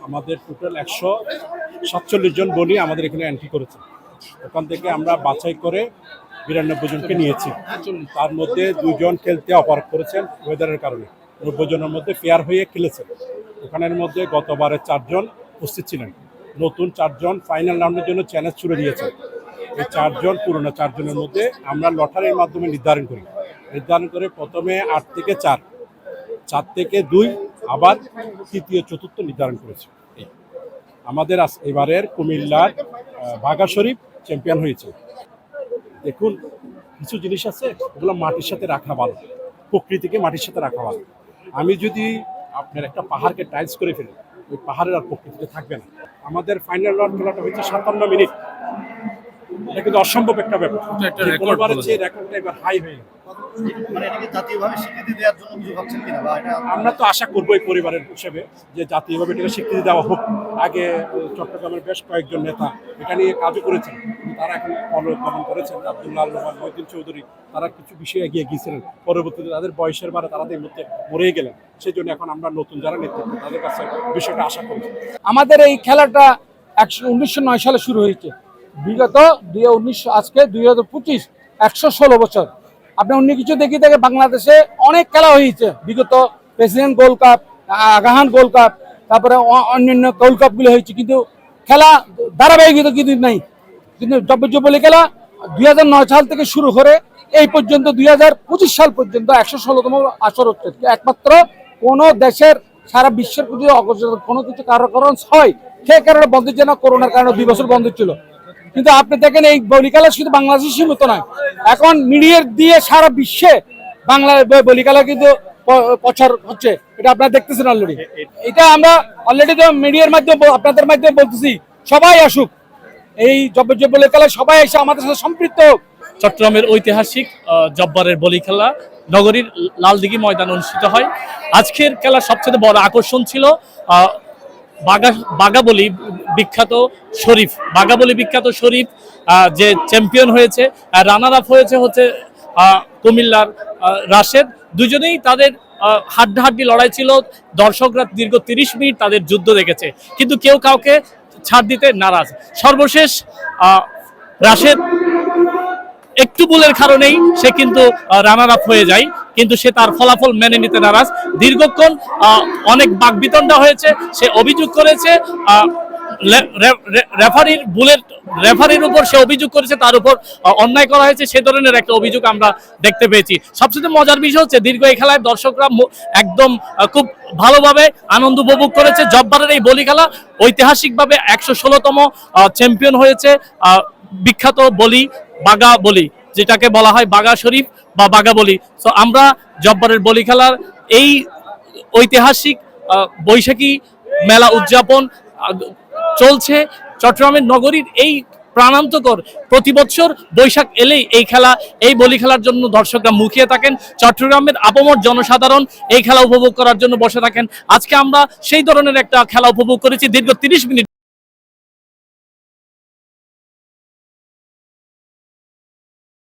আমাদের টোটাল 147 জন বলি আমাদের এখানে এন্ট্রি করেছে। ওখান থেকে আমরা বাছাই করে 92 জনকে নিয়েছি। তার মধ্যে 2 জন খেলতে অপারেট করেছেন ওয়েদারের কারণে, 90 জনের মধ্যে ফেয়ার হয়ে খেলেছেন। ওখানের মধ্যে গতবারে 4 জন উপস্থিত ছিলেন, নতুন 4 জন ফাইনাল রাউন্ডের জন্য চ্যালেঞ্জ ছুড়ে দিয়েছেন। এই 4 জন পুরনো 4 জনের মধ্যে আমরা লটারির মাধ্যমে নির্ধারণ করে প্রথমে 8 থেকে 4, 4 থেকে 2, আবার তৃতীয় চতুর্থ নির্ধারণ করেছে। আমাদের এবারের কুমিল্লার বাঘা শরীফ চ্যাম্পিয়ন হয়েছে। দেখুন, কিছু জিনিস আছে ওগুলো মাটির সাথে রাখা ভালো, প্রকৃতিকে মাটির সাথে রাখা ভালো। আমি যদি আপনার একটা পাহাড়কে টাইলস করে ফেলি, ওই পাহাড়ের আর প্রকৃতিতে থাকবে না। আমাদের ফাইনাল রাউন্ড খেলাটা হয়েছে 57 মিনিট। এটা কিন্তু অসম্ভব একটা ব্যাপার, কোনোবারের চেয়ে রেকর্ডটা এবার হাই হয়ে গেল। আমরা তো আশা করবো এই পরিবারের হিসেবে যে জাতীয়ভাবে এটাকে স্বীকৃতি দেওয়া হোক। আগে চট্টগ্রামের বেশ কয়েকজন নেতা এটা নিয়ে কাজও করেছেন, তারা এখন পদত্যাগ করেছেন। আব্দুল্লাহ আল নোমান, মহিউদ্দিন চৌধুরী, তারা কিছু বিষয়ে এগিয়ে গিয়েছিলেন। পরবর্তীতে তাদের বয়সের বারে তারা এই মধ্যে মরেই গেলেন। সেই জন্য এখন আমরা নতুন যারা নেতৃত্ব তাদের কাছে বিষয়টা আশা করছি। আমাদের এই খেলাটা 1909 সালে শুরু হয়েছে, বিগত 2019 আজকে 2025 116 বছর। আপনি অন্য কিছু দেখি থাকে বাংলাদেশে অনেক খেলা হয়েছে বিগত, president gold cup, Aga Khan gold cup, তারপরে অন্যান্য গোল্ড কাপগুলো হয়েছে, কিন্তু খেলা ধারাবাহিকতা কিন্তু নাই। কিন্তু জব্বলি খেলা 2009 সাল থেকে শুরু করে এই পর্যন্ত 2025 সাল পর্যন্ত 116তম আসর হচ্ছে। একমাত্র কোনো দেশের সারা বিশ্বের প্রতি কোনো কিছু কারণ হয় সেই কারণে বন্ধ ছিল না, করোনার কারণে 2 বছর বন্ধ ছিল। কিন্তু আপনি দেখেন এই বলি খেলা শুধু বাংলাদেশে সীমিত নয়, এখন মিডিয়ার দিয়ে সারা বিশ্বে বাংলা বলি খেলা কিন্তু প্রচার হচ্ছে। এটা আপনারা দেখতেছেন অলরেডি। এটা আমরা অলরেডি তো মিডিয়ার মাধ্যমে আপনাদের মাধ্যমে বলতেছি, সবাই আসুক এই বলি খেলা, সবাই এসে আমাদের সাথে সম্পৃক্ত হোক। চট্টগ্রামের ঐতিহাসিক জব্বারের বলি খেলা নগরীর লালদিঘি ময়দানে অনুষ্ঠিত হয়। আজকের খেলার সবচেয়ে বড় আকর্ষণ ছিল বাঘাবলী বিখ্যাত শরীফ যে চ্যাম্পিয়ন হয়েছে, রানার আপ হচ্ছে কুমিল্লার রাশেদ। দুজনেই তাদের হাড্ডাহাড্ডি লড়াই ছিল। দর্শকরা দীর্ঘ 30 মিনিট তাদের যুদ্ধ দেখেছে, কিন্তু কেউ কাউকে ছাড় দিতে নারাজ। সর্বশেষ রাশেদ একটু ভুলের কারণেই সে কিন্তু রানার আপ হয়ে যায়, কিন্তু সে তার ফলাফল মেনে নিতে নারাজ। দীর্ঘক্ষণ অনেক বাকবিতণ্ডা হয়েছে। সে অভিযোগ করেছে রেফারির উপর, সে অভিযোগ করেছে তার উপর অন্যায় করা হয়েছে, সে ধরনের একটা অভিযোগ আমরা দেখতে পেয়েছি। সবচেয়ে মজার বিষয় হচ্ছে দীর্ঘ এই খেলায় দর্শকরা একদম খুব ভালোভাবে আনন্দ উপভোগ করেছে। জব্বারের এই বলি খেলা ঐতিহাসিকভাবে 116তম চ্যাম্পিয়ন হয়েছে বিখ্যাত বলি বাঘা বলি, যেটাকে বলা হয় বাঘা শরীফ বা বাঘা বলি। তো আমরা জব্বারের বলি খেলার এই ঐতিহাসিক বৈশাখী মেলা উদযাপন চলছে চট্টগ্রামের নগরীর এই প্রাণান্তকর। প্রতি বছর বৈশাখ এলেই এই বলি খেলার জন্য দর্শকরা মুখিয়ে থাকেন। চট্টগ্রামের আপামর জনসাধারণ এই খেলা উপভোগ করার জন্য বসে থাকেন। আজকে আমরা সেই ধরনের একটা খেলা উপভোগ করেছি দীর্ঘ 30 মিনিট।